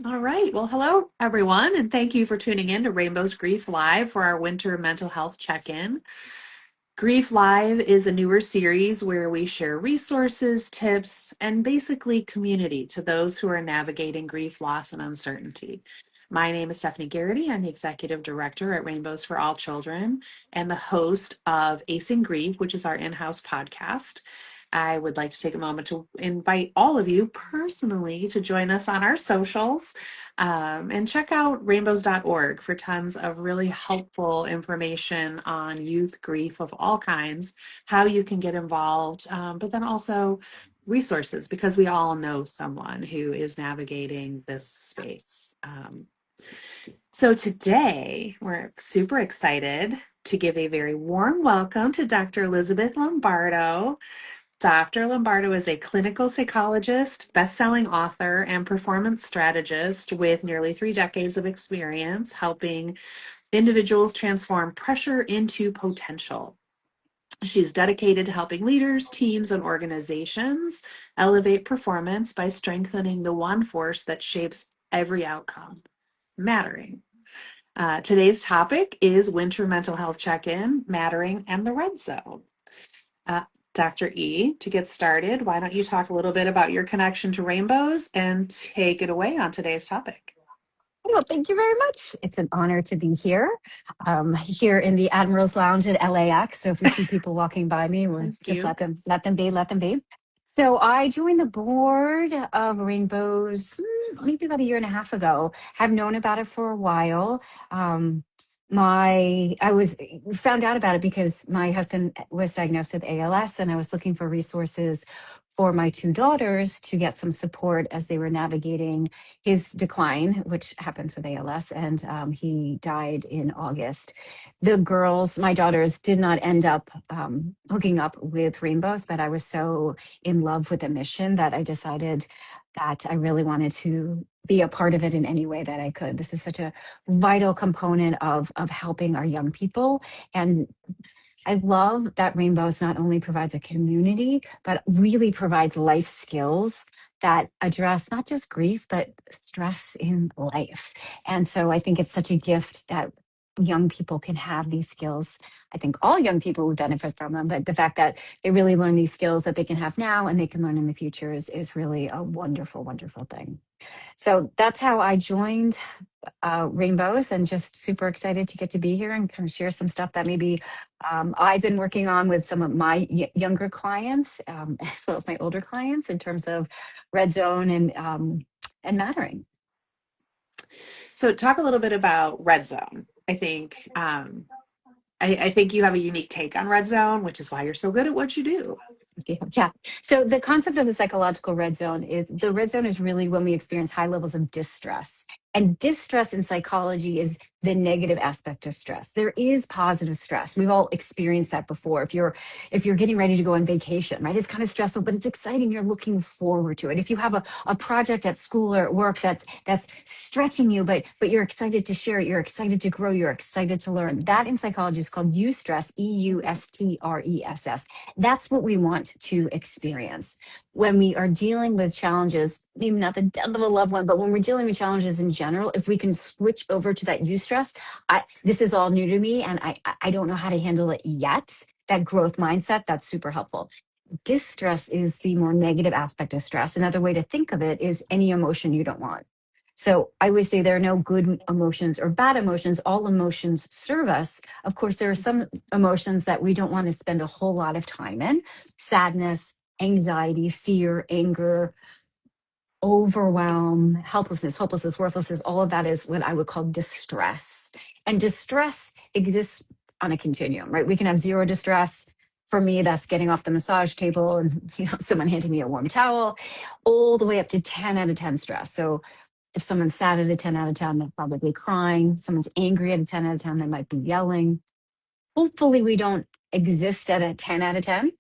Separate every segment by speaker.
Speaker 1: All right. Well, hello, everyone, and thank you for tuning in to Rainbow's Grief Live for our winter mental health check-in. Grief Live is a newer series where we share resources, tips, and basically community to those who are navigating grief, loss, and uncertainty. My name is Stephanie Garrity. I'm the executive director at Rainbows for All Children and the host of Acing Grief, which is our in-house podcast. I would like to take a moment to invite all of you personally to join us on our socials and check out rainbows.org for tons of really helpful information on youth grief of all kinds, how you can get involved, but then also resources because we all know someone who is navigating this space. So today we're super excited to give a very warm welcome to Dr. Elizabeth Lombardo. Dr. Lombardo is a clinical psychologist, best-selling author, and performance strategist with nearly 3 decades of experience helping individuals transform pressure into potential. She's dedicated to helping leaders, teams, and organizations elevate performance by strengthening the one force that shapes every outcome, mattering. Today's topic is Winter Mental Health Check-In, Mattering, and the Red Zone. Uh, Dr. E, to get started, why don't you talk a little bit about your connection to rainbows and take it away on today's topic?
Speaker 2: Well, thank you very much. It's an honor to be here, here in the Admiral's Lounge at LAX. So if we see people walking by me, we'll just let them be. So I joined the board of Rainbows maybe about a year and a half ago. Have known about it for a while. I was found out about it because my husband was diagnosed with ALS, and I was looking for resources for my 2 daughters to get some support as they were navigating his decline, which happens with ALS, and he died in August. The girls, my daughters, did not end up hooking up with Rainbows, but I was so in love with the mission that I decided that I really wanted to be a part of it in any way that I could. This is such a vital component of helping our young people. And I love that Rainbows not only provides a community, but really provides life skills that address not just grief, but stress in life. And so I think it's such a gift that young people can have these skills. I think all young people would benefit from them, but the fact that they really learn these skills that they can have now and they can learn in the future is really a wonderful, wonderful thing. So that's how I joined Rainbows, and just super excited to get to be here and kind of share some stuff that maybe I've been working on with some of my younger clients, as well as my older clients, in terms of Redzone and mattering.
Speaker 1: So talk a little bit about Redzone. I think you have a unique take on Redzone, which is why you're so good at what you do.
Speaker 2: Yeah. So the concept of the psychological red zone is really when we experience high levels of distress. And distress in psychology is the negative aspect of stress. There is positive stress. We've all experienced that before. If you're getting ready to go on vacation, right? It's kind of stressful, but it's exciting. You're looking forward to it. If you have a project at school or at work that's stretching you, but you're excited to share it, you're excited to grow, you're excited to learn. That in psychology is called eustress, eustress. That's what we want to experience when we are dealing with challenges, maybe not the death of a loved one, but when we're dealing with challenges in general. If we can switch over to that eustress, this is all new to me and I don't know how to handle it yet. That growth mindset, that's super helpful. Distress is the more negative aspect of stress. Another way to think of it is any emotion you don't want. So I always say there are no good emotions or bad emotions. All emotions serve us. Of course, there are some emotions that we don't want to spend a whole lot of time in. Sadness, anxiety, fear, anger, overwhelm, helplessness, hopelessness, worthlessness, all of that is what I would call distress. And distress exists on a continuum, right? We can have zero distress. For me, that's getting off the massage table and someone handing me a warm towel, all the way up to 10 out of 10 stress. So if someone's sad at a 10 out of 10, they're probably crying. Someone's angry at a 10 out of 10, they might be yelling. Hopefully we don't exist at a 10 out of 10.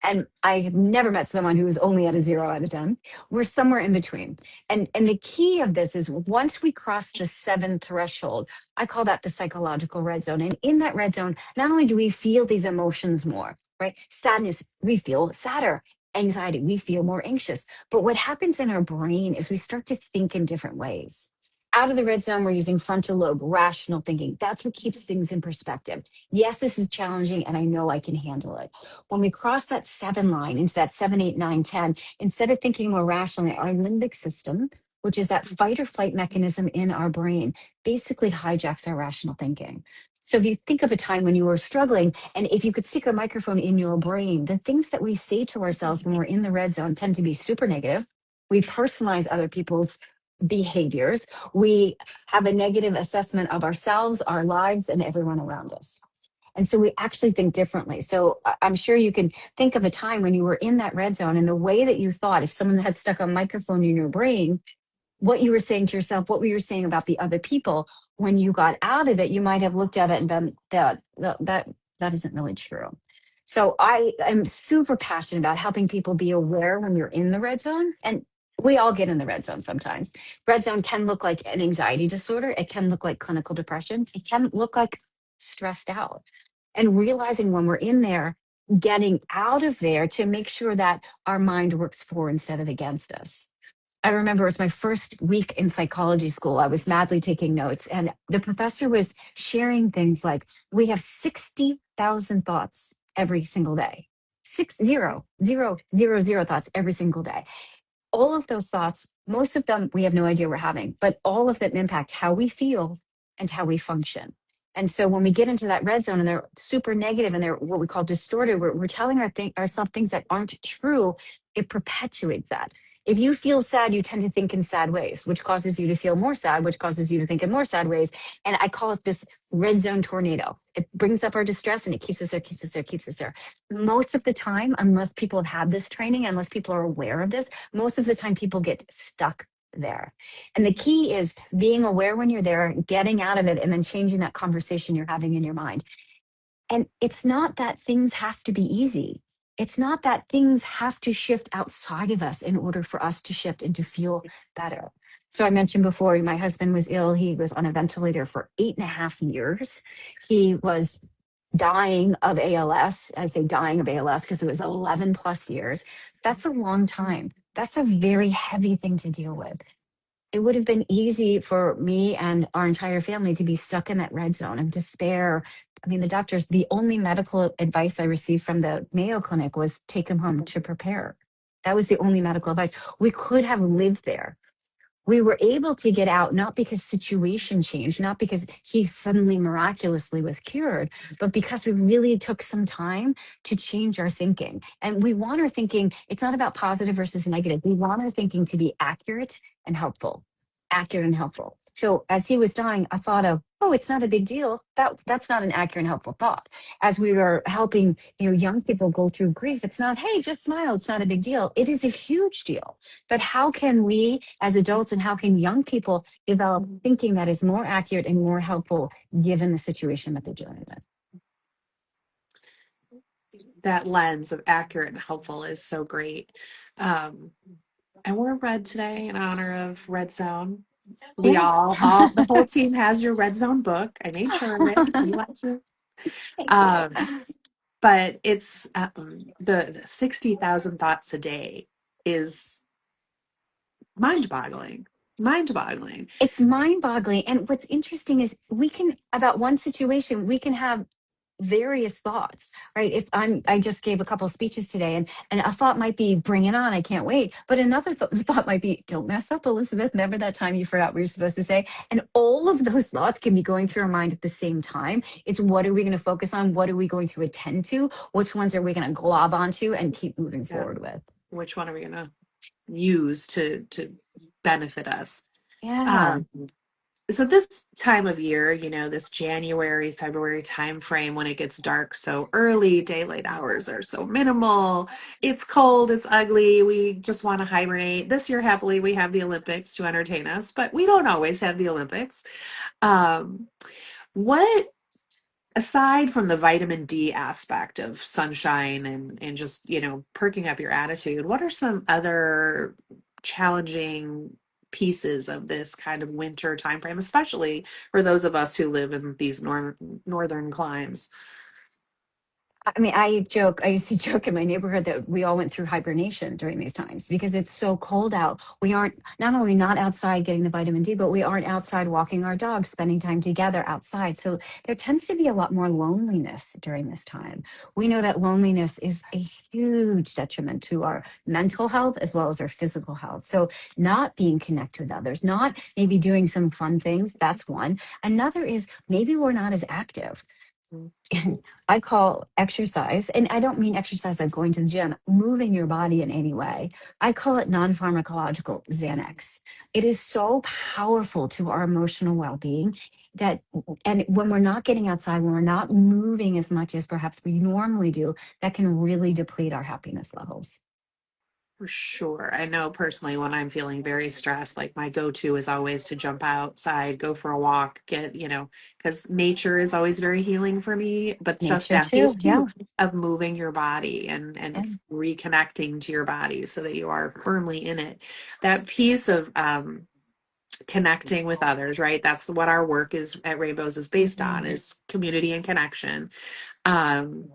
Speaker 2: And I have never met someone who is only at a 0 out of 10. We're somewhere in between. And the key of this is once we cross the 7 threshold, I call that the psychological red zone. And in that red zone, not only do we feel these emotions more, right? Sadness, we feel sadder. anxiety. We feel more anxious. But what happens in our brain is we start to think in different ways. Out of the red zone, we're using frontal lobe, rational thinking. That's what keeps things in perspective. Yes, this is challenging, and I know I can handle it. When we cross that 7 line into that 7, 8, 9, 10, instead of thinking more rationally, our limbic system, which is that fight or flight mechanism in our brain, basically hijacks our rational thinking. So if you think of a time when you were struggling, and if you could stick a microphone in your brain, the things that we say to ourselves when we're in the red zone tend to be super negative. We personalize other people's behaviors. We have a negative assessment of ourselves, our lives, and everyone around us. And so we actually think differently. So I'm sure you can think of a time when you were in that red zone and the way that you thought, if someone had stuck a microphone in your brain, what you were saying to yourself, what you were saying about the other people, when you got out of it, you might have looked at it and been that isn't really true. So I am super passionate about helping people be aware when you're in the red zone. And we all get in the red zone sometimes. Red zone can look like an anxiety disorder. It can look like clinical depression. It can look like stressed out. And realizing when we're in there, getting out of there to make sure that our mind works for instead of against us. I remember it was my first week in psychology school. I was madly taking notes, and the professor was sharing things like we have 60,000 thoughts every single day. 60,000 thoughts every single day. All of those thoughts, most of them we have no idea we're having, but all of them impact how we feel and how we function. And so when we get into that red zone and they're super negative and they're what we call distorted, we're telling ourselves things that aren't true, it perpetuates that. If you feel sad, you tend to think in sad ways, which causes you to feel more sad, which causes you to think in more sad ways. And I call it this red zone tornado. It brings up our distress and it keeps us there, keeps us there, keeps us there. Most of the time, unless people have had this training, unless people are aware of this, most of the time people get stuck there. And the key is being aware when you're there, getting out of it, and then changing that conversation you're having in your mind. And it's not that things have to be easy. It's not that things have to shift outside of us in order for us to shift and to feel better. So I mentioned before, my husband was ill. He was on a ventilator for 8.5 years. He was dying of ALS. I say dying of ALS because it was 11 plus years. That's a long time. That's a very heavy thing to deal with. It would have been easy for me and our entire family to be stuck in that red zone of despair. I mean, the doctors, the only medical advice I received from the Mayo Clinic was take him home to prepare. That was the only medical advice. We could have lived there. We were able to get out, not because situation changed, not because he suddenly miraculously was cured, but because we really took some time to change our thinking. And we want our thinking, it's not about positive versus negative. We want our thinking to be accurate and helpful, accurate and helpful. So as he was dying, I thought of, oh, it's not a big deal. That's not an accurate and helpful thought. As we were helping, young people go through grief, it's not, hey, just smile. It's not a big deal. It is a huge deal. But how can we as adults and how can young people develop thinking that is more accurate and more helpful given the situation that they're dealing with?
Speaker 1: That lens of accurate and helpful is so great. Um, I wore red today in honor of Red Zone. We
Speaker 2: Yeah.
Speaker 1: all the whole team has your Red Zone book. I made sure of it. You want to?
Speaker 2: Thank you.
Speaker 1: Um, but it's the 60,000 thoughts a day is mind-boggling. Mind-boggling.
Speaker 2: It's mind boggling. And what's interesting is about one situation, we can have various thoughts, right? If I just gave a couple of speeches today and a thought might be, bring it on. I can't wait. But another thought might be, don't mess up, Elizabeth. Remember that time you forgot what you're supposed to say? And all of those thoughts can be going through our mind at the same time. It's what are we going to focus on? What are we going to attend to? Which ones are we going to glob onto and keep moving
Speaker 1: Yeah.
Speaker 2: forward with?
Speaker 1: Which one are we gonna use to benefit us?
Speaker 2: Yeah.
Speaker 1: Um, so this time of year, this January, February time frame when it gets dark so early, daylight hours are so minimal. It's cold, it's ugly. We just want to hibernate. This year, happily, we have the Olympics to entertain us, but we don't always have the Olympics. Um, what aside from the vitamin D aspect of sunshine and just, perking up your attitude, what are some other challenging pieces of this kind of winter time frame, especially for those of us who live in these northern climes?
Speaker 2: I mean, I used to joke in my neighborhood that we all went through hibernation during these times because it's so cold out. We aren't not only not outside getting the vitamin D, but we aren't outside walking our dogs, spending time together outside. So there tends to be a lot more loneliness during this time. We know that loneliness is a huge detriment to our mental health as well as our physical health. So not being connected with others, not maybe doing some fun things, that's one. Another is maybe we're not as active. I call exercise, and I don't mean exercise like going to the gym, moving your body in any way. I call it non pharmacological Xanax. It is so powerful to our emotional well being that, and when we're not getting outside, when we're not moving as much as perhaps we normally do, that can really deplete our happiness levels.
Speaker 1: For sure. I know personally when I'm feeling very stressed, like my go-to is always to jump outside, go for a walk, get, because nature is always very healing for me, but just
Speaker 2: Nature,
Speaker 1: that piece
Speaker 2: too.
Speaker 1: too
Speaker 2: Yeah.
Speaker 1: of moving your body and
Speaker 2: Yeah.
Speaker 1: reconnecting to your body so that you are firmly in it. That piece of connecting with others, right? That's what our work is at Rainbows is based on is community and connection. Um,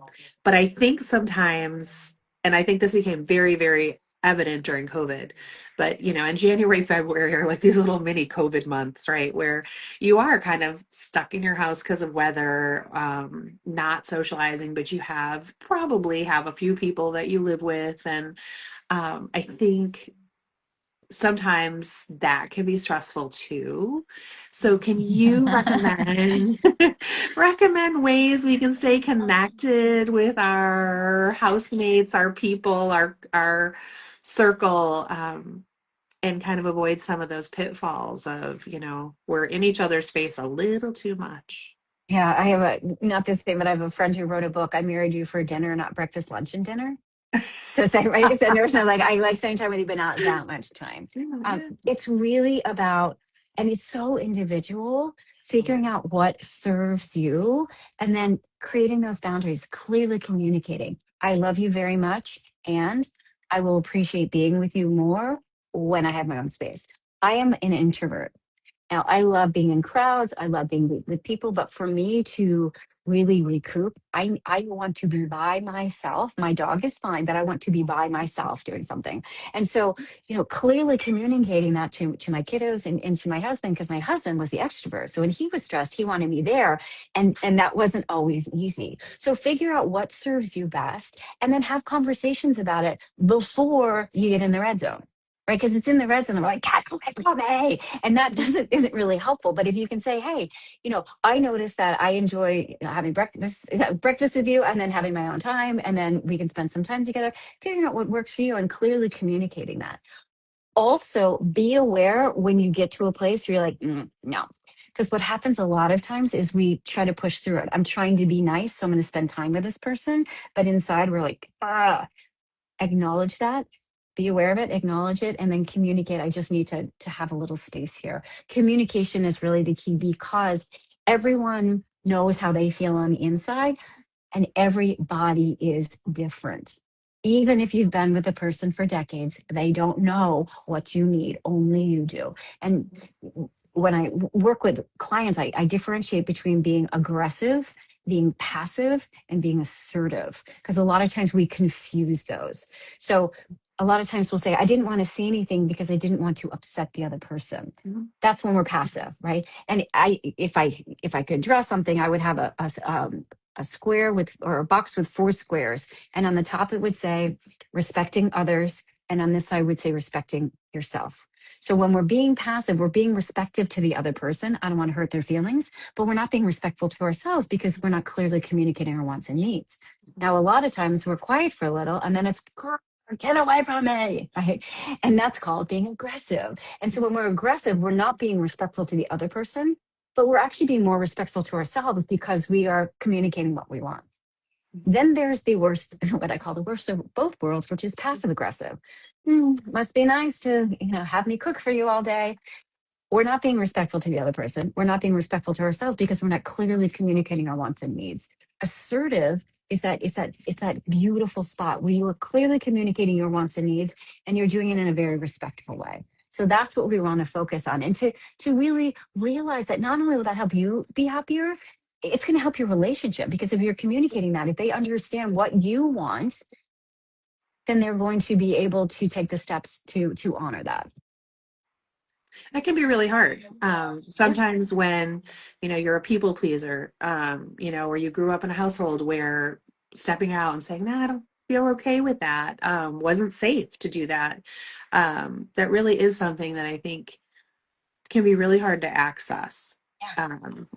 Speaker 1: but I think sometimes, and I think this became very, very evident during COVID, but in January, February are like these little mini COVID months, right? Where you are kind of stuck in your house because of weather, not socializing, but you probably have a few people that you live with. And I think sometimes that can be stressful too. So can you recommend recommend ways we can stay connected with our housemates, our people, our circle, and kind of avoid some of those pitfalls of, we're in each other's space a little too much.
Speaker 2: Yeah, I have not this thing, but I have a friend who wrote a book. I married you for dinner, not breakfast, lunch, and dinner. So it's like, right? It's that notion of like, I like spending time with you, but not that much time. It's really about, and it's so individual, figuring out what serves you and then creating those boundaries, clearly communicating. I love you very much, and I will appreciate being with you more when I have my own space. I am an introvert. Now, I love being in crowds. I love being with people. But for me to really recoup, I want to be by myself. My dog is fine, but I want to be by myself doing something. And so, clearly communicating that to my kiddos and to my husband, because my husband was the extrovert. So when he was stressed, he wanted me there. And that wasn't always easy. So figure out what serves you best and then have conversations about it before you get in the red zone. Right, because it's in the red zone. We're like, "Get away from me," and that doesn't isn't really helpful. But if you can say, hey, I noticed that I enjoy having breakfast with you and then having my own time, and then we can spend some time together, figuring out what works for you and clearly communicating that. Also, be aware when you get to a place where you're like, no. Because what happens a lot of times is we try to push through it. I'm trying to be nice, so I'm going to spend time with this person. But inside, we're like, acknowledge that, be aware of it, acknowledge it, and then communicate. I just need to have a little space here. Communication is really the key because everyone knows how they feel on the inside, and every body is different. Even if you've been with a person for decades, they don't know what you need. Only you do. And when I work with clients, I differentiate between being aggressive, being passive, and being assertive, because a lot of times we confuse those. So a lot of times we'll say, I didn't want to say anything because I didn't want to upset the other person. That's when we're passive, right? And if I could draw something, I would have a square with or a box with four squares, and on the top it would say respecting others, and on this side would say respecting yourself. So when we're being passive, we're being respectful to the other person. I don't want to hurt their feelings, but we're not being respectful to ourselves because we're not clearly communicating our wants and needs. Now, a lot of times we're quiet for a little and then it's, get away from me, right? And that's called being aggressive. And so when we're aggressive, we're not being respectful to the other person, but we're actually being more respectful to ourselves because we are communicating what we want. Then there's the worst, what I call the worst of both worlds, which is passive aggressive. Must be nice to, have me cook for you all day. We're not being respectful to the other person. We're not being respectful to ourselves because we're not clearly communicating our wants and needs. Assertive is that it's that beautiful spot where you are clearly communicating your wants and needs and you're doing it in a very respectful way. So that's what we want to focus on and to really realize that not only will that help you be happier, it's going to help your relationship, because if you're communicating that, if they understand what you want, then they're going to be able to take the steps to honor that.
Speaker 1: That can be really hard.
Speaker 2: Yeah.
Speaker 1: Sometimes when, you're a people pleaser, or you grew up in a household where stepping out and saying, no, I don't feel okay with that, wasn't safe to do that. That really is something that I think can be really hard to access. Um,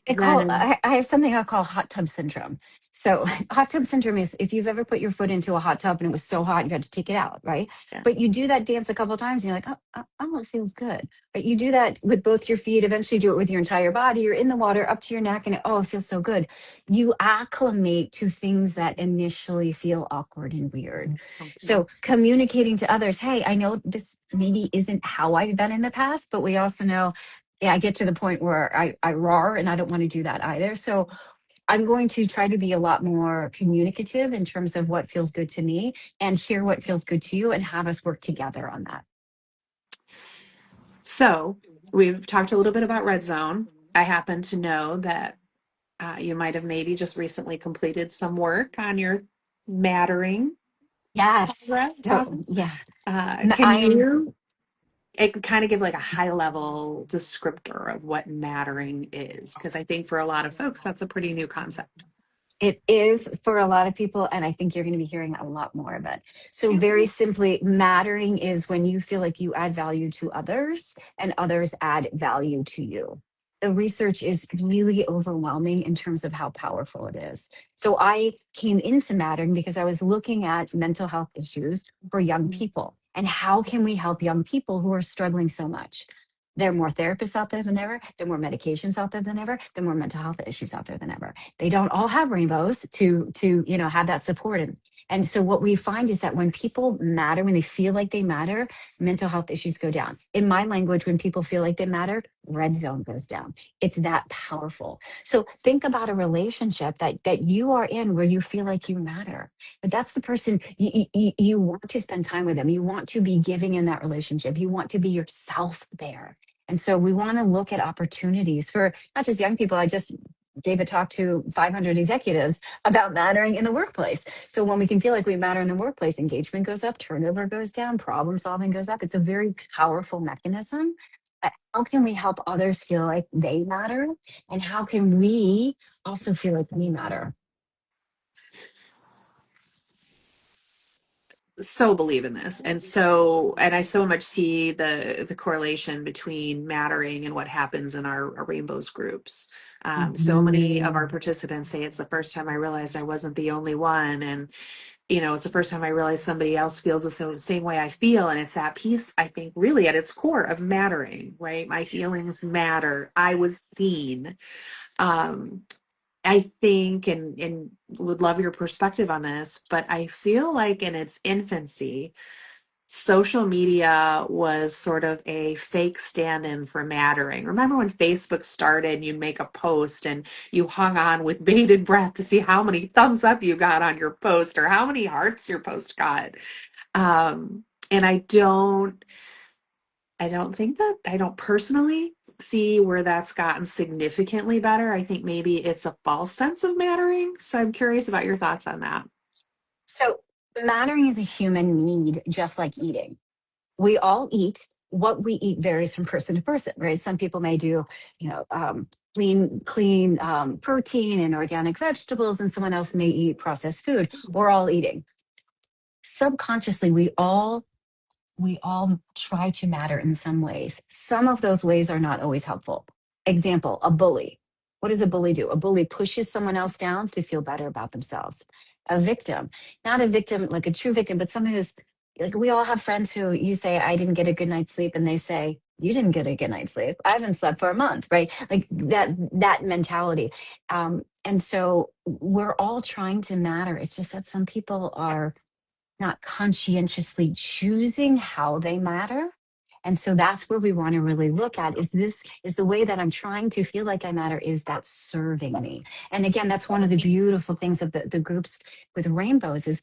Speaker 1: then,
Speaker 2: I have something I call hot tub syndrome. So hot tub syndrome is if you've ever put your foot into a hot tub and it was so hot you had to take it out, right?
Speaker 1: yeah.
Speaker 2: But you do that dance a couple of times and you're like, oh, it feels good. But you do that with both your feet, eventually do it with your entire body. You're in the water up to your neck and it feels so good. You acclimate to things that initially feel awkward and weird.
Speaker 1: Uncomfortable.
Speaker 2: So communicating to others, hey, I know this maybe isn't how I've been in the past, but we also know, yeah, I get to the point where I roar and I don't want to do that either. So I'm going to try to be a lot more communicative in terms of what feels good to me and hear what feels good to you and have us work together on that.
Speaker 1: So we've talked a little bit about Redzone. I happen to know that you might have maybe just recently completed some work on your mattering
Speaker 2: Yes. So
Speaker 1: process.
Speaker 2: yeah,
Speaker 1: Can
Speaker 2: I am.
Speaker 1: you kind of give like a high level descriptor of what mattering is? Because I think for a lot of folks, that's a pretty new concept.
Speaker 2: It is for a lot of people, and I think you're going to be hearing a lot more of it. So,
Speaker 1: Yeah.
Speaker 2: very simply, mattering is when you feel like you add value to others and others add value to you. The research is really overwhelming in terms of how powerful it is. So, I came into mattering because I was looking at mental health issues for young people and how can we help young people who are struggling so much. There are more therapists out there than ever. There are more medications out there than ever. There are more mental health issues out there than ever. They don't all have rainbows to have that support. And so what we find is that when people matter, when they feel like they matter, mental health issues go down. In my language, when people feel like they matter, red zone goes down. It's that powerful. So think about a relationship that you are in where you feel like you matter. But that's the person you want to spend time with them. You want to be giving in that relationship. You want to be yourself there. And so we want to look at opportunities for not just young people. I just gave a talk to 500 executives about mattering in the workplace. So when we can feel like we matter in the workplace, engagement goes up, turnover goes down, problem solving goes up. It's a very powerful mechanism. How can we help others feel like they matter? And how can we also feel like we matter?
Speaker 1: So believe in this, and I so much see the correlation between mattering and what happens in our rainbows groups. So many of our
Speaker 2: Mhm.
Speaker 1: participants say it's the first time I realized I wasn't the only one, and it's the first time I realized somebody else feels the same way I feel, and it's that piece, I think, really at its core of mattering, right? My feelings matter. I was seen. Um, I think, and would love your perspective on this, but I feel like in its infancy, social media was sort of a fake stand-in for mattering. Remember when Facebook started and you'd make a post and you hung on with bated breath to see how many thumbs up you got on your post or how many hearts your post got. And I don't think that I don't personally see where that's gotten significantly better. I think maybe it's a false sense of mattering. So I'm curious about your thoughts on that.
Speaker 2: So mattering is a human need, just like eating. We all eat. What we eat varies from person to person, right? Some people may do, clean protein and organic vegetables, and someone else may eat processed food. We're all eating. Subconsciously, we all try to matter in some ways. Some of those ways are not always helpful. Example, a bully. What does a bully do? A bully pushes someone else down to feel better about themselves. A victim, not a victim like a true victim, but someone who's like, we all have friends who you say, I didn't get a good night's sleep, and they say, you didn't get a good night's sleep. I haven't slept for a month, right? Like that mentality. And so we're all trying to matter. It's just that some people are not conscientiously choosing how they matter. And so that's where we want to really look at is the way that I'm trying to feel like I matter, is that serving me? And again, that's one of the beautiful things of the groups with rainbows is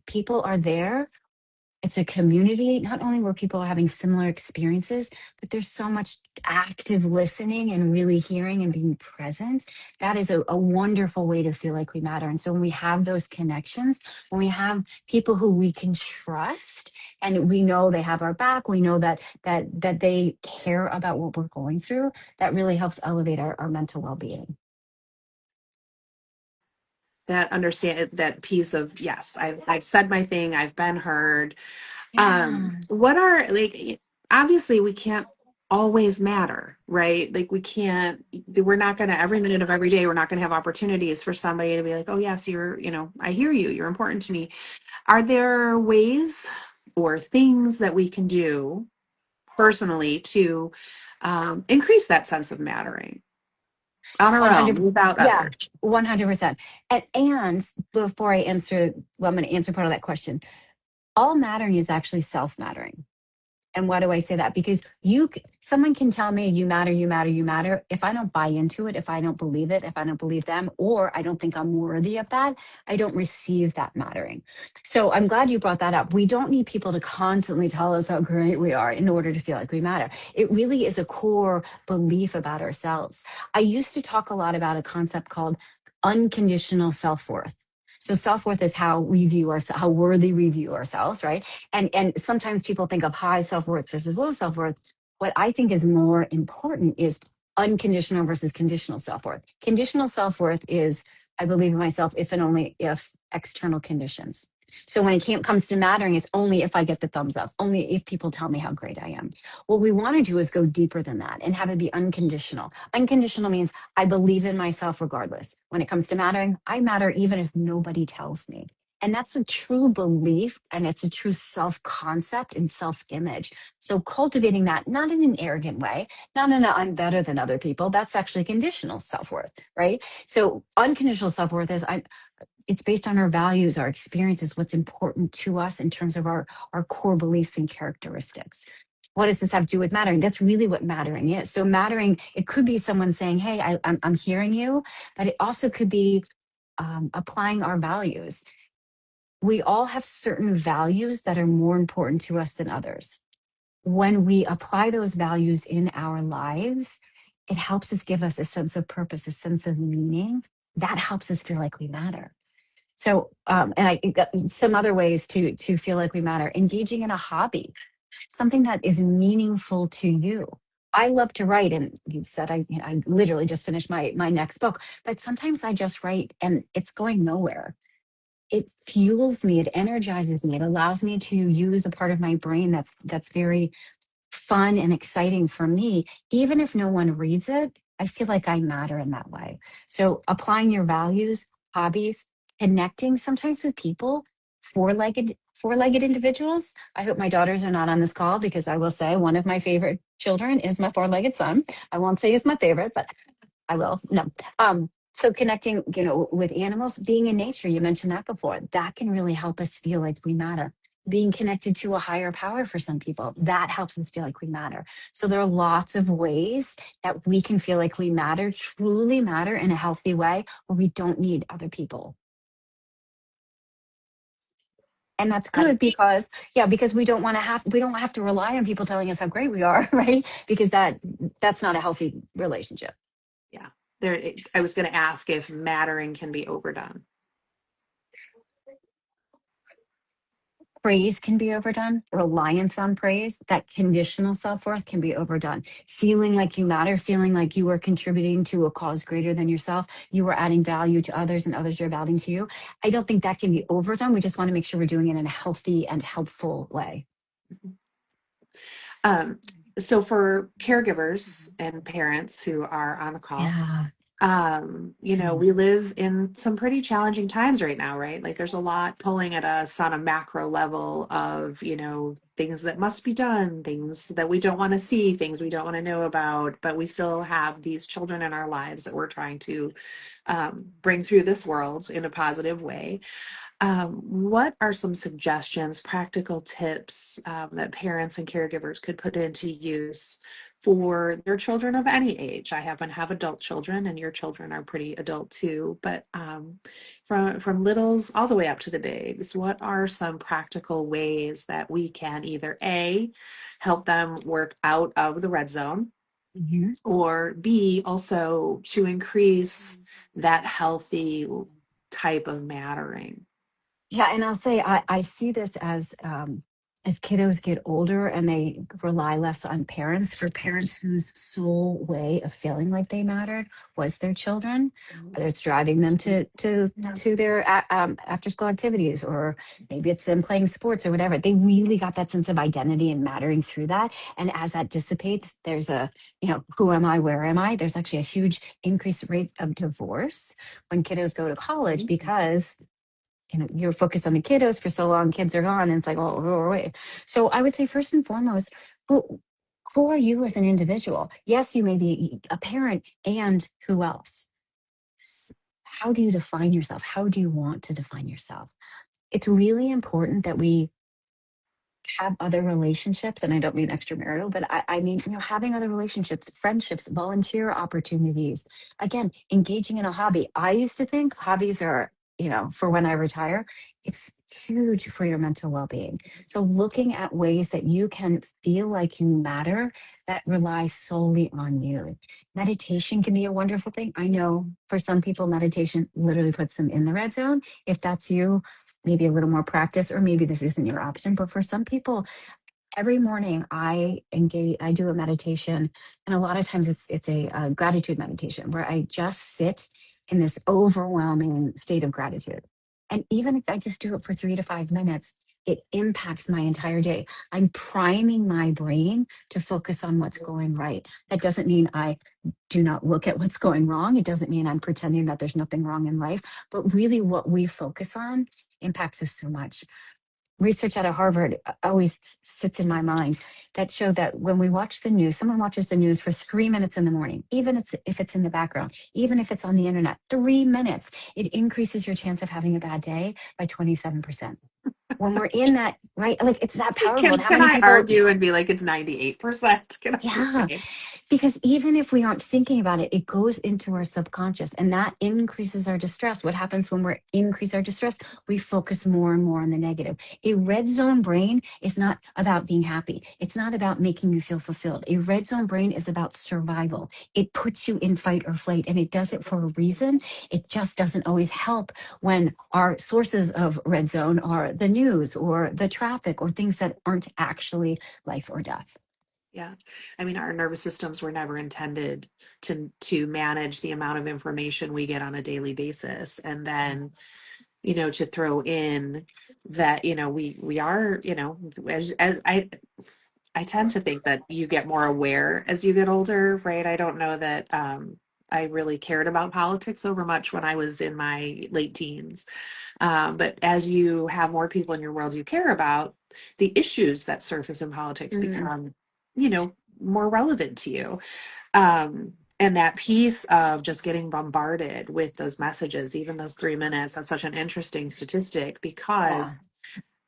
Speaker 2: people are there It's a community, not only where people are having similar experiences, but there's so much active listening and really hearing and being present. That is a wonderful way to feel like we matter. And so when we have those connections, when we have people who we can trust and we know they have our back, we know that they care about what we're going through, that really helps elevate our mental well-being.
Speaker 1: That understand that piece of, yes, I've said my thing, I've been heard.
Speaker 2: Yeah.
Speaker 1: What are like, obviously we can't always matter, right? Like we can't, we're not going to every minute of every day, we're not going to have opportunities for somebody to be like, oh yes, you're, I hear you, you're important to me. Are there ways or things that we can do personally to increase that sense of mattering on our own
Speaker 2: 100.
Speaker 1: without
Speaker 2: Yeah,
Speaker 1: others?
Speaker 2: 100%. And before I answer, well, I'm going to answer part of that question. All mattering is actually self mattering. And why do I say that? Because someone can tell me you matter, you matter, you matter. If I don't buy into it, if I don't believe it, if I don't believe them, or I don't think I'm worthy of that, I don't receive that mattering. So I'm glad you brought that up. We don't need people to constantly tell us how great we are in order to feel like we matter. It really is a core belief about ourselves. I used to talk a lot about a concept called unconditional self-worth. So self-worth is how we view ourselves, how worthy we view ourselves, right? And sometimes people think of high self-worth versus low self-worth. What I think is more important is unconditional versus conditional self-worth. Conditional self-worth is I believe in myself if and only if external conditions. So when comes to mattering, it's only if I get the thumbs up, only if people tell me how great I am. What we want to do is go deeper than that and have it be unconditional. Unconditional means I believe in myself regardless. When it comes to mattering, I matter even if nobody tells me. And that's a true belief and it's a true self concept and self image. So cultivating that, not in an arrogant way, not in a I'm better than other people. That's actually conditional self worth, right? So unconditional self worth is it's based on our values, our experiences, what's important to us in terms of our core beliefs and characteristics. What does this have to do with mattering? That's really what mattering is. So mattering, it could be someone saying, "Hey, I'm hearing you," but it also could be applying our values. We all have certain values that are more important to us than others. When we apply those values in our lives, it helps us give us a sense of purpose, a sense of meaning. That helps us feel like we matter. So, and I some other ways to feel like we matter. Engaging in a hobby, something that is meaningful to you. I love to write, and you said I literally just finished my next book. But sometimes I just write, and it's going nowhere. It fuels me, it energizes me, it allows me to use a part of my brain that's very fun and exciting for me. Even if no one reads it, I feel like I matter in that way. So applying your values, hobbies, connecting sometimes with people, four-legged individuals. I hope my daughters are not on this call because I will say one of my favorite children is my four-legged son. I won't say he's my favorite, but I will. No. So connecting, with animals, being in nature, you mentioned that before, that can really help us feel like we matter. Being connected to a higher power for some people, that helps us feel like we matter. So there are lots of ways that we can feel like we matter, truly matter in a healthy way where we don't need other people. And that's good because, yeah, because we don't have to rely on people telling us how great we are, right? Because that's not a healthy relationship.
Speaker 1: Yeah. I was going to ask if mattering can be overdone.
Speaker 2: Praise can be overdone, reliance on praise, that conditional self-worth can be overdone. Feeling like you matter, feeling like you are contributing to a cause greater than yourself, you are adding value to others and others are adding to you. I don't think that can be overdone. We just want to make sure we're doing it in a healthy and helpful way.
Speaker 1: Um, so for caregivers and parents who are on the call,
Speaker 2: Yeah.
Speaker 1: we live in some pretty challenging times right now, right? Like there's a lot pulling at us on a macro level of, things that must be done, things that we don't want to see, things we don't want to know about, but we still have these children in our lives that we're trying to bring through this world in a positive way. What are some suggestions, practical tips that parents and caregivers could put into use for their children of any age. I happen to have adult children, and your children are pretty adult too. But from littles all the way up to the bigs, what are some practical ways that we can either A, help them work out of the red zone,
Speaker 2: Mhm.
Speaker 1: or B, also to increase that healthy type of mattering?
Speaker 2: Yeah, and I'll say I see this as kiddos get older and they rely less on parents. For parents whose sole way of feeling like they mattered was their children, whether it's driving them to their after school activities, or maybe it's them playing sports or whatever. They really got that sense of identity and mattering through that. And as that dissipates, there's a, who am I? Where am I? There's actually a huge increased rate of divorce when kiddos go to college, because you're focused on the kiddos for so long, kids are gone, and it's like, oh wait. So I would say first and foremost, who are you as an individual? Yes, you may be a parent, and who else? How do you define yourself? How do you want to define yourself? It's really important that we have other relationships, and I don't mean extramarital, but I mean, having other relationships, friendships, volunteer opportunities. Again, engaging in a hobby. I used to think hobbies are, for when I retire. It's huge for your mental well-being. So looking at ways that you can feel like you matter, that rely solely on you. Meditation can be a wonderful thing. I know for some people, meditation literally puts them in the red zone. If that's you, maybe a little more practice, or maybe this isn't your option. But for some people, every morning I do a meditation, and a lot of times it's a gratitude meditation where I just sit in this overwhelming state of gratitude. And even if I just do it for 3 to 5 minutes, it impacts my entire day. I'm priming my brain to focus on what's going right. That doesn't mean I do not look at what's going wrong. It doesn't mean I'm pretending that there's nothing wrong in life, but really what we focus on impacts us so much. Research out of Harvard always sits in my mind that showed that when we watch the news, someone watches the news for 3 minutes in the morning, even if it's in the background, even if it's on the internet, 3 minutes, it increases your chance of having a bad day by 27%. When we're in that, right? Like it's that powerful. And how
Speaker 1: Can
Speaker 2: many
Speaker 1: I
Speaker 2: people,
Speaker 1: argue and be like it's 98%? Can I just
Speaker 2: yeah,
Speaker 1: say?
Speaker 2: because even if we aren't thinking about it, it goes into our subconscious and that increases our distress. What happens when we increase our distress? We focus more and more on the negative. A red zone brain is not about being happy. It's not about making you feel fulfilled. A red zone brain is about survival. It puts you in fight or flight, and it does it for a reason. It just doesn't always help when our sources of red zone are the news or the traffic or things that aren't actually life or death.
Speaker 1: Yeah. I mean, our nervous systems were never intended to manage the amount of information we get on a daily basis. And then, to throw in that, we are, as I tend to think that you get more aware as you get older, right? I don't know that I really cared about politics over much when I was in my late teens. But as you have more people in your world you care about, the issues that surface in politics
Speaker 2: Mm.
Speaker 1: become, more relevant to you. And that piece of just getting bombarded with those messages, even those 3 minutes, that's such an interesting statistic
Speaker 2: Yeah.
Speaker 1: because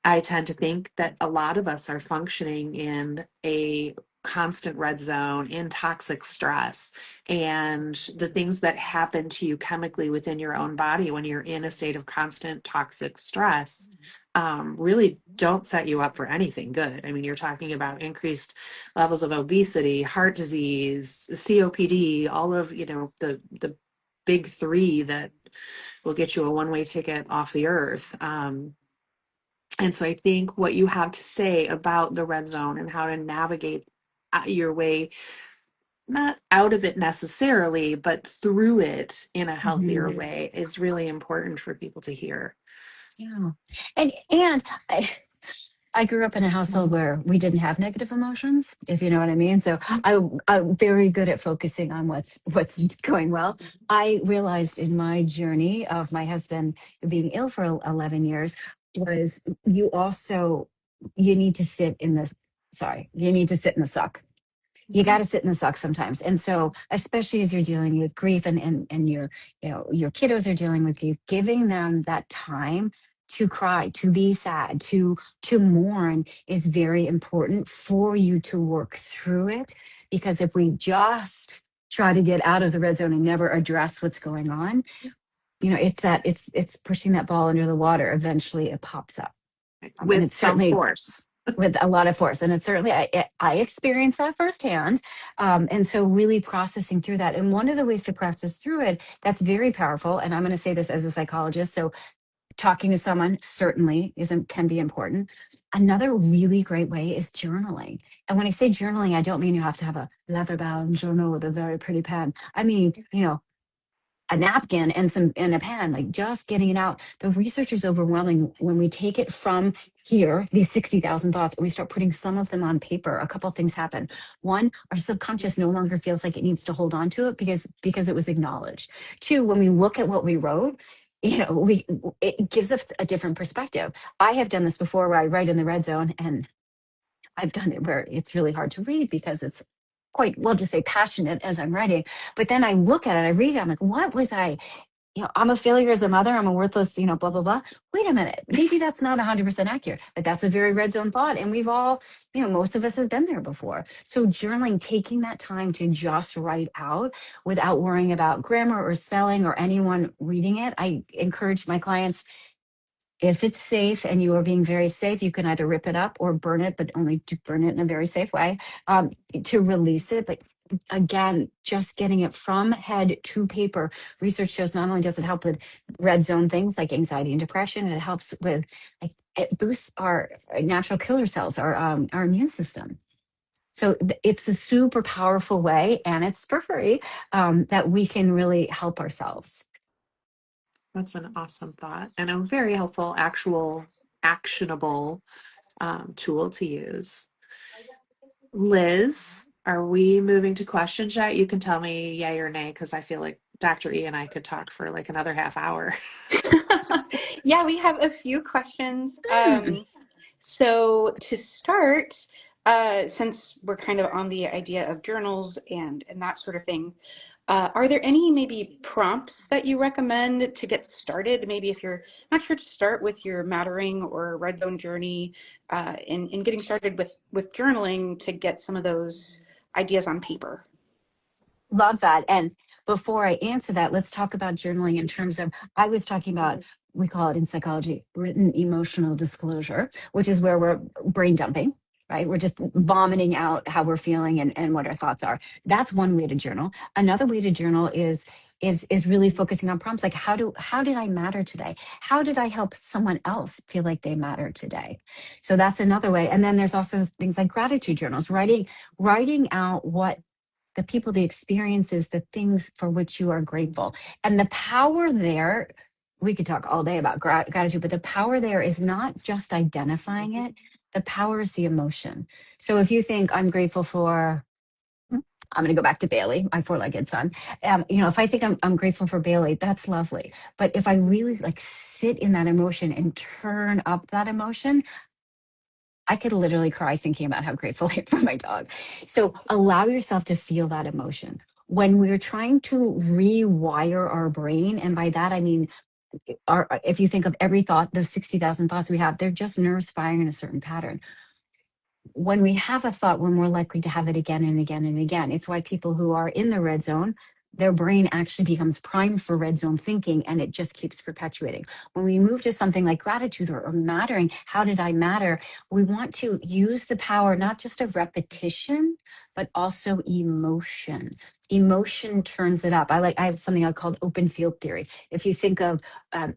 Speaker 1: I tend to think that a lot of us are functioning in a constant red zone, in toxic stress, and the things that happen to you chemically within your own body when you're in a state of constant toxic stress really don't set you up for anything good. I mean, you're talking about increased levels of obesity, heart disease, COPD, all of, the big three that will get you a one-way ticket off the earth. And so I think what you have to say about the red zone and how to navigate your way, not out of it necessarily, but through it in a healthier
Speaker 2: Mhm.
Speaker 1: way is really important for people to hear.
Speaker 2: Yeah. And I grew up in a household where we didn't have negative emotions, if you know what I mean. So I'm very good at focusing on what's going well. I realized in my journey of my husband being ill for 11 years was you need to sit in this, sorry, you need to sit in the suck. You got
Speaker 1: Mhm.
Speaker 2: to sit in the suck sometimes. And so, especially as you're dealing with grief and your kiddos are dealing with grief, giving them that time to cry, to be sad, to mourn is very important for you to work through it, Because if we just try to get out of the red zone and never address what's going on, it's pushing that ball under the water. Eventually it pops up. And
Speaker 1: With
Speaker 2: it's
Speaker 1: some
Speaker 2: certainly
Speaker 1: force.
Speaker 2: with a lot of force. And it's certainly, I experienced that firsthand. And so really processing through that. And one of the ways to process through it, that's very powerful. And I'm going to say this as a psychologist. So talking to someone certainly can be important. Another really great way is journaling. And when I say journaling, I don't mean you have to have a leather bound journal with a very pretty pen. I mean, a napkin and a pen, like just getting it out. The research is overwhelming. When we take it from here, these 60,000 thoughts, and we start putting some of them on paper, a couple of things happen. One, our subconscious no longer feels like it needs to hold on to it because it was acknowledged. Two, when we look at what we wrote, it gives us a different perspective. I have done this before where I write in the red zone, and I've done it where it's really hard to read because it's quite, well, just say passionate as I'm writing. But then I look at it, I read it, I'm like, what was I? I'm a failure as a mother. I'm a worthless, blah, blah, blah. Wait a minute. Maybe that's not 100% accurate, but that's a very red zone thought. And we've all, most of us has been there before. So journaling, taking that time to just write out without worrying about grammar or spelling or anyone reading it. I encourage my clients, if it's safe and you are being very safe, you can either rip it up or burn it, but only to burn it in a very safe way, to release it. But again, just getting it from head to paper. Research shows not only does it help with red zone things like anxiety and depression, it helps with, like, it boosts our natural killer cells, our immune system. So it's a super powerful way, and it's for free, that we can really help ourselves.
Speaker 1: That's an awesome thought and a very helpful, actual, actionable tool to use. Liz, are we moving to questions yet? You can tell me yay or nay because I feel like Dr. E and I could talk for like another half hour.
Speaker 3: Yeah, we have a few questions. So to start, since we're kind of on the idea of journals and that sort of thing, are there any maybe prompts that you recommend to get started? Maybe if you're not sure to start with your mattering or red zone journey, in getting started with journaling to get some of those ideas on paper.
Speaker 2: Love that. And before I answer that, let's talk about journaling in terms of, I was talking about, we call it in psychology, written emotional disclosure, which is where we're brain dumping, right? We're just vomiting out how we're feeling and what our thoughts are. That's one way to journal. Another way to journal is really focusing on prompts like how did I matter today? How did I help someone else feel like they matter today? So that's another way. And then there's also things like gratitude journals, writing out what the people, the experiences, the things for which you are grateful. And the power there, we could talk all day about gratitude, but the power there is not just identifying it. The power is the emotion. So if you think I'm grateful for, I'm going to go back to Bailey, my four-legged son. If I think I'm grateful for Bailey, that's lovely. But if I really like sit in that emotion and turn up that emotion, I could literally cry thinking about how grateful I am for my dog. So allow yourself to feel that emotion. When we're trying to rewire our brain, and by that I mean, if you think of every thought, those 60,000 thoughts we have, they're just nerves firing in a certain pattern. When we have a thought, we're more likely to have it again and again and again. It's why people who are in the red zone, their brain actually becomes primed for red zone thinking, and it just keeps perpetuating. When we move to something like gratitude or mattering, how did I matter? We want to use the power not just of repetition, but also emotion. Emotion turns it up. I have something I called open field theory. If you think of an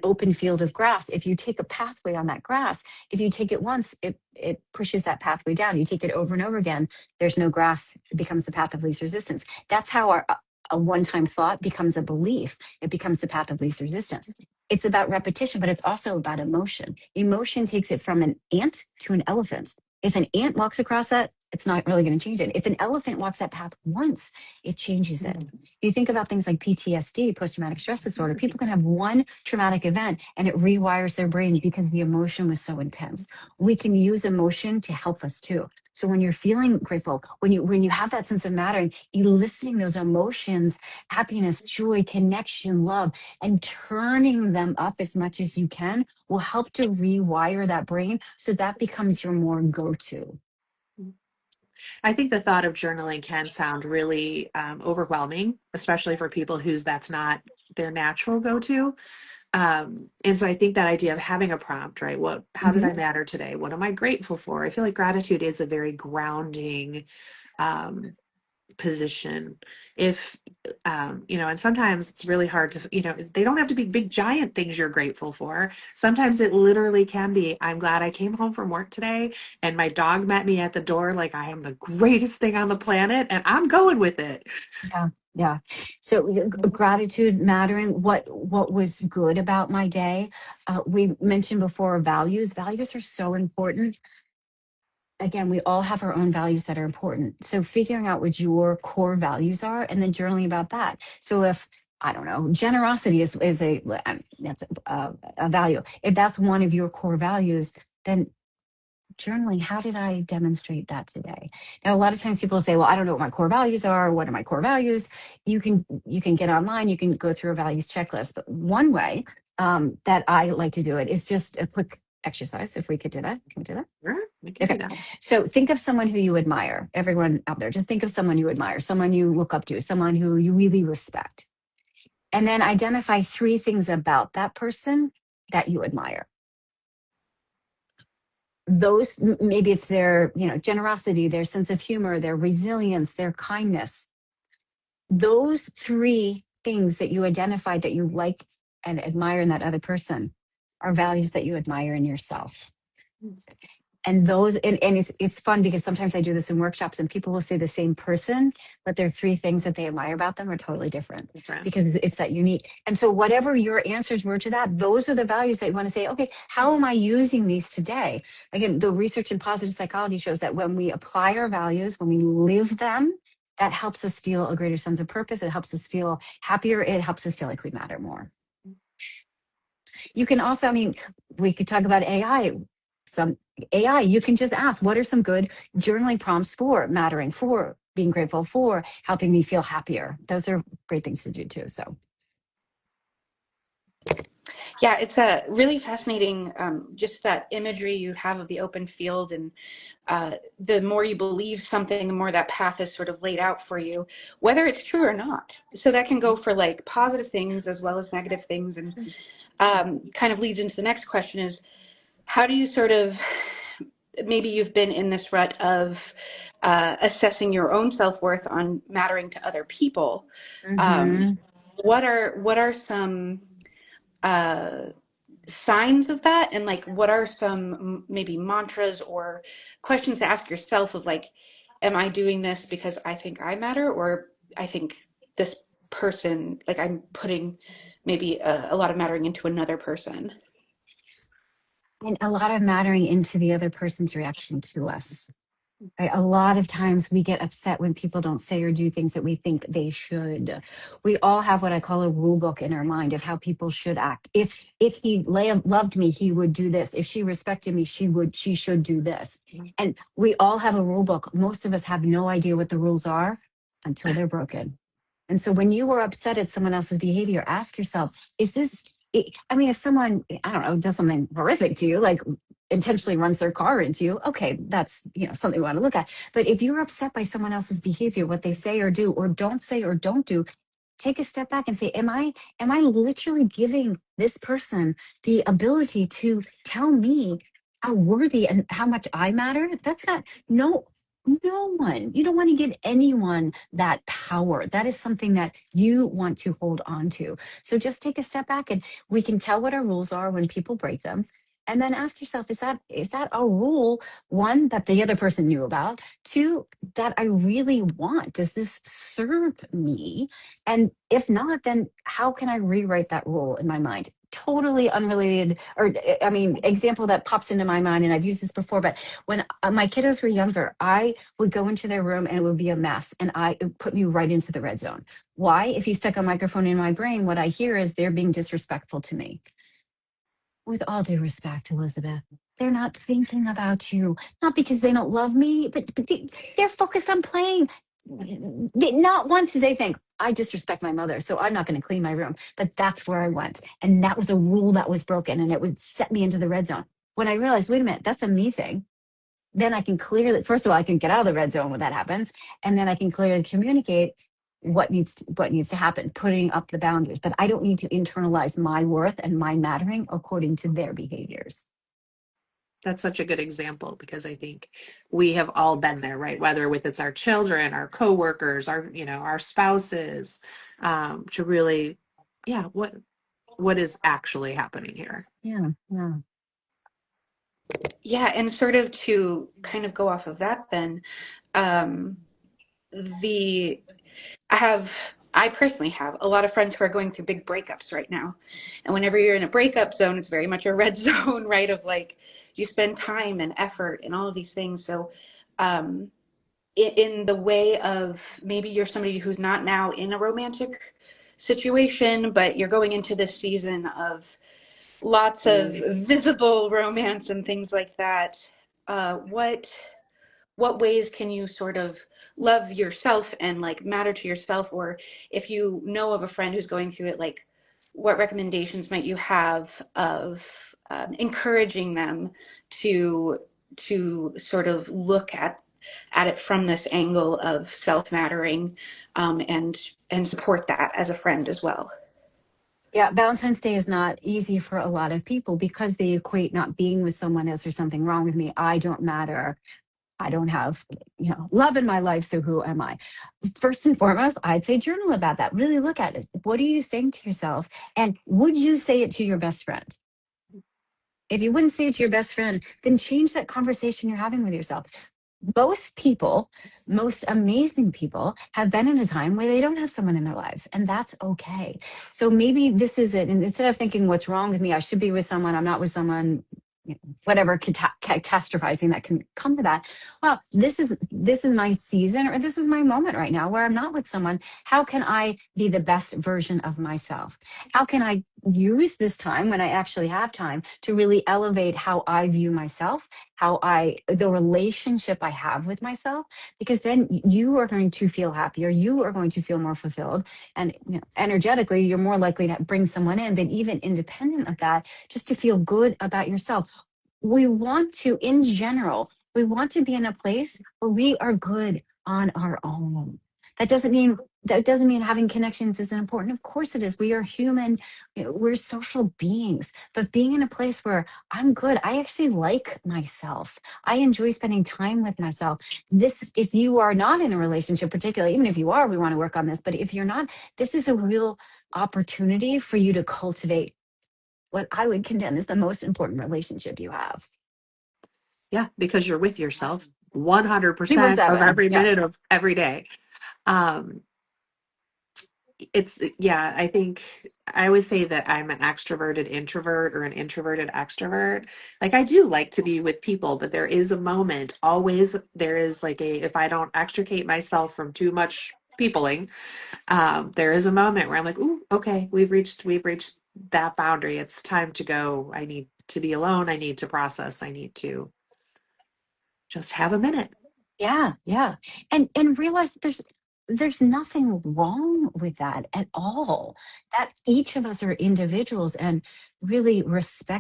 Speaker 2: open field of grass, if you take a pathway on that grass, if you take it once, it pushes that pathway down. You take it over and over again, there's no grass. It becomes the path of least resistance. That's how a one-time thought becomes a belief. It becomes the path of least resistance. It's about repetition, but it's also about emotion. Emotion takes it from an ant to an elephant. If an ant walks across that, it's not really going to change it. If an elephant walks that path once, it changes it. You think about things like PTSD, post-traumatic stress disorder, people can have one traumatic event and it rewires their brain because the emotion was so intense. We can use emotion to help us too. So when you're feeling grateful, when you have that sense of mattering, eliciting those emotions, happiness, joy, connection, love, and turning them up as much as you can will help to rewire that brain so that becomes your more go-to.
Speaker 1: I think the thought of journaling can sound really overwhelming, especially for people whose that's not their natural go-to. And so I think that idea of having a prompt, right? How did
Speaker 2: Hmm.
Speaker 1: I matter today? What am I grateful for? I feel like gratitude is a very grounding um, position. If, and sometimes it's really hard to, they don't have to be big, giant things you're grateful for. Sometimes it literally can be, I'm glad I came home from work today and my dog met me at the door like I am the greatest thing on the planet and I'm going with it.
Speaker 2: Yeah. Yeah. So gratitude mattering, what was good about my day. We mentioned before values. Values are so important. Again, we all have our own values that are important. So figuring out what your core values are and then journaling about that. So if I don't know, generosity is that's a value. If that's one of your core values, then journaling, how did I demonstrate that today? Now, a lot of times people say, well, I don't know what my core values are. What are my core values? You can get online, you can go through a values checklist. But one way that I like to do it is just a quick exercise. If we could do that, can we do that?
Speaker 1: Sure, we can do
Speaker 2: Okay.
Speaker 1: that.
Speaker 2: So think of someone who you admire. Everyone out there, just think of someone you admire, someone you look up to, someone who you really respect. And then identify three things about that person that you admire. Those, maybe it's their, generosity, their sense of humor, their resilience, their kindness. Those three things that you identify that you like and admire in that other person are values that you admire in yourself. And those, and it's fun because sometimes I do this in workshops and people will say the same person, but there are three things that they admire about them are totally different
Speaker 1: Different.
Speaker 2: because it's that unique. And so whatever your answers were to that, those are the values that you want to say, okay, how am I using these today? Again, the research in positive psychology shows that when we apply our values, when we live them, that helps us feel a greater sense of purpose. It helps us feel happier. It helps us feel like we matter more. You can also, we could talk about AI. Some AI, you can just ask, what are some good journaling prompts for mattering, for being grateful, for helping me feel happier? Those are great things to do too. So,
Speaker 3: Yeah, it's a really fascinating, just that imagery you have of the open field, and the more you believe something, the more that path is sort of laid out for you, whether it's true or not. So that can go for like positive things as well as negative things, and kind of leads into the next question is, how do you sort of, maybe you've been in this rut of assessing your own self-worth on mattering to other people. Um,
Speaker 2: mhm.
Speaker 3: what are some uh, signs of that, and like what are some maybe mantras or questions to ask yourself of like, am I doing this because I think I matter, or I think this person, like I'm putting maybe a lot of mattering into another person?
Speaker 2: And a lot of mattering into the other person's reaction to us. Right? A lot of times we get upset when people don't say or do things that we think they should. We all have what I call a rule book in our mind of how people should act. If he loved me, he would do this. If she respected me, she should do this. And we all have a rule book. Most of us have no idea what the rules are until they're broken. And so when you are upset at someone else's behavior, ask yourself, is this, if someone, I don't know, does something horrific to you, like intentionally runs their car into you, okay, that's, something we want to look at. But if you're upset by someone else's behavior, what they say or do, or don't say or don't do, take a step back and say, am I literally giving this person the ability to tell me how worthy and how much I matter? That's not, no one. You don't want to give anyone that power. That is something that you want to hold on to. So just take a step back and we can tell what our rules are when people break them. And then ask yourself, is that a rule, one, that the other person knew about, two, that I really want? Does this serve me? And if not, then how can I rewrite that rule in my mind? Totally unrelated, or example that pops into my mind, and I've used this before, but when my kiddos were younger, I would go into their room and it would be a mess, and it would put me right into the red zone. Why? If you stick a microphone in my brain, what I hear is they're being disrespectful to me. With all due respect, Elizabeth, they're not thinking about you. Not because they don't love me, but they're focused on playing. Not once did they think, I disrespect my mother, so I'm not going to clean my room. But that's where I went. And that was a rule that was broken, and it would set me into the red zone. When I realized, wait a minute, that's a me thing. then I can clearly, first of all, I can get out of the red zone when that happens, and then I can clearly communicate what needs to happen, putting up the boundaries. But I don't need to internalize my worth and my mattering according to their behaviors.
Speaker 1: That's such a good example because I think we have all been there, right? Whether with it's our children, our coworkers, our spouses, to really, yeah, what is actually happening here?
Speaker 2: Yeah, yeah.
Speaker 3: Yeah, and sort of to kind of go off of that then, um, the I personally have a lot of friends who are going through big breakups right now. And whenever you're in a breakup zone, it's very much a red zone, right? Of like, you spend time and effort and all of these things. So, um, in the way of maybe you're somebody who's not now in a romantic situation, but you're going into this season of lots of visible romance and things like that. What ways can you sort of love yourself and like matter to yourself? Or if you know of a friend who's going through it, like what recommendations might you have of encouraging them to sort of look at it from this angle of self-mattering, and support that as a friend as well?
Speaker 2: Yeah, Valentine's Day is not easy for a lot of people because they equate not being with someone as there's something wrong with me. I don't matter. I don't have, love in my life. So who am I? First and foremost, I'd say journal about that. Really look at it. What are you saying to yourself? And would you say it to your best friend? If you wouldn't say it to your best friend, then change that conversation you're having with yourself. Most people, most amazing people, have been in a time where they don't have someone in their lives, and that's okay. So maybe this is it. And instead of thinking, what's wrong with me? I should be with someone. I'm not with someone. Whatever catastrophizing that can come to that. Well, this is my season, or this is my moment right now where I'm not with someone. How can I be the best version of myself? How can I use this time when I actually have time to really elevate how I view myself, the relationship I have with myself? Because then you are going to feel happier, you are going to feel more fulfilled, and energetically you're more likely to bring someone in. But even independent of that, just to feel good about yourself, we want to, in general, we want to be in a place where we are good on our own. That doesn't mean having connections isn't important. Of course it is. We are human, we're social beings. But being in a place where I'm good, I actually like myself. I enjoy spending time with myself. This, if you are not in a relationship, particularly, even if you are, we want to work on this. But if you're not, this is a real opportunity for you to cultivate what I would contend is the most important relationship you have.
Speaker 1: Yeah, because you're with yourself
Speaker 2: People
Speaker 1: 100% of
Speaker 2: seven.
Speaker 1: every
Speaker 2: Yeah.
Speaker 1: minute of every day. Um, yeah, I think I always say that I'm an extroverted introvert or an introverted extrovert. Like I do like to be with people, but there is a moment, always there is like if I don't extricate myself from too much peopling, there is a moment where I'm like, ooh, okay, we've reached that boundary. It's time to go. I need to be alone. I need to process. I need to just have a minute.
Speaker 2: Yeah, yeah. And realize that there's nothing wrong with that at all. That each of us are individuals, and really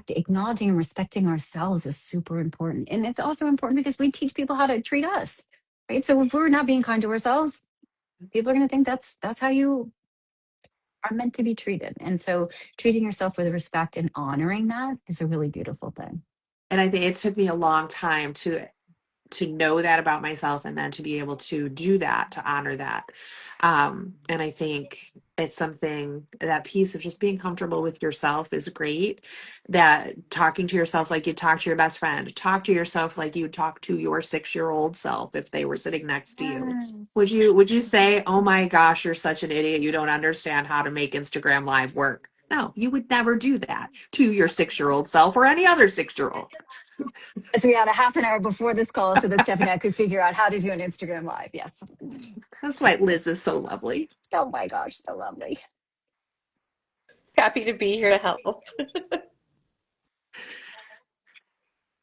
Speaker 2: acknowledging and respecting ourselves is super important. And it's also important because we teach people how to treat us. Right. So if we're not being kind to ourselves, people are gonna think that's how you are meant to be treated. And so treating yourself with respect and honoring that is a really beautiful thing.
Speaker 1: And I think it took me a long time to know that about myself and then to be able to do that, to honor that. And I think it's something, that piece of just being comfortable with yourself is great. That talking to yourself like you talk to your best friend, talk to yourself like you talk to your 6-year-old self if they were sitting next to you. Would
Speaker 2: Yes.
Speaker 1: you say, oh my gosh, you're such an idiot, you don't understand how to make Instagram live work? No, you would never do that to your 6-year-old self or any other 6-year-old.
Speaker 2: So we had a half an hour before this call so that Stephanie and I could figure out how to do an Instagram live. Yes.
Speaker 1: That's why Liz is so lovely.
Speaker 2: Oh my gosh, so lovely.
Speaker 3: Happy to be here to help.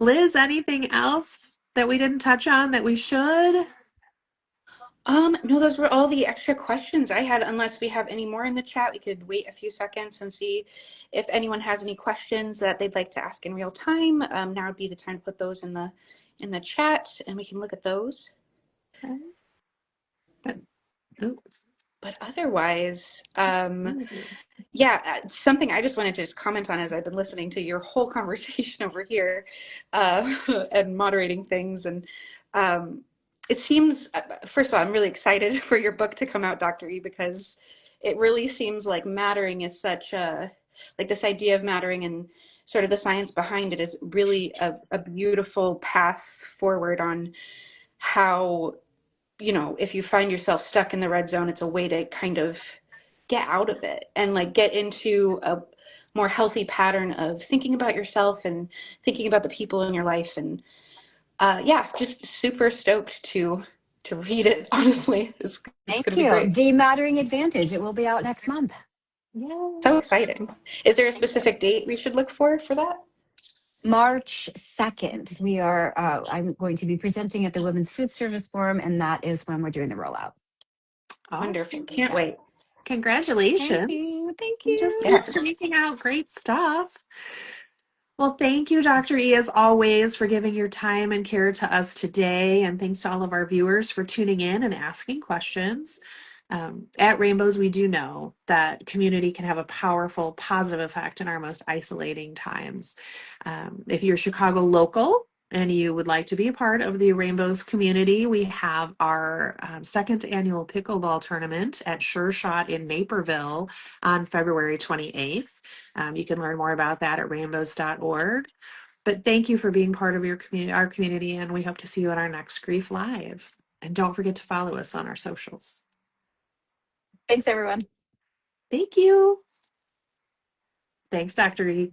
Speaker 1: Liz, anything else that we didn't touch on that we should?
Speaker 3: No, those were all the extra questions I had. Unless we have any more in the chat, we could wait a few seconds and see if anyone has any questions that they'd like to ask in real time. Now would be the time to put those in the chat, and we can look at those.
Speaker 1: Okay. But, oh,
Speaker 3: But otherwise,
Speaker 1: ooh.
Speaker 3: yeah, something I just wanted to just comment on as I've been listening to your whole conversation over here, and moderating things. And um, it seems, first of all, I'm really excited for your book to come out, Dr. E, because it really seems like mattering is such a, like this idea of mattering and sort of the science behind it is really a beautiful path forward on how, you know, if you find yourself stuck in the red zone, it's a way to kind of get out of it and like get into a more healthy pattern of thinking about yourself and thinking about the people in your life. And yeah, just super stoked to read it. Honestly, it's
Speaker 2: Thank
Speaker 3: going to be
Speaker 2: you.
Speaker 3: great.
Speaker 2: The Mattering Advantage. It will be out next month.
Speaker 1: Yeah.
Speaker 3: So exciting. Is there a specific date we should look for that?
Speaker 2: March 2nd, we are, I'm going to be presenting at the Women's Food Service Forum, and that is when we're doing the rollout.
Speaker 3: Wonderful.
Speaker 1: Awesome.
Speaker 3: Can't wait.
Speaker 2: Thank
Speaker 1: Congratulations.
Speaker 2: you. Thank
Speaker 1: You just
Speaker 2: you.
Speaker 1: keep
Speaker 3: Yes.
Speaker 1: churning out great stuff. Well, thank you, Dr. E, as always, for giving your time and care to us today. And thanks to all of our viewers for tuning in and asking questions. At Rainbows, we do know that community can have a powerful, positive effect in our most isolating times. If you're Chicago local and you would like to be a part of the Rainbows community, we have our second annual pickleball tournament at Sure Shot in Naperville on February 28th. You can learn more about that at rainbows.org. But thank you for being part of your community, our community, and we hope to see you at our next Grief Live. And don't forget to follow us on our socials.
Speaker 2: Thanks, everyone.
Speaker 1: Thank you. Thanks, Dr. E.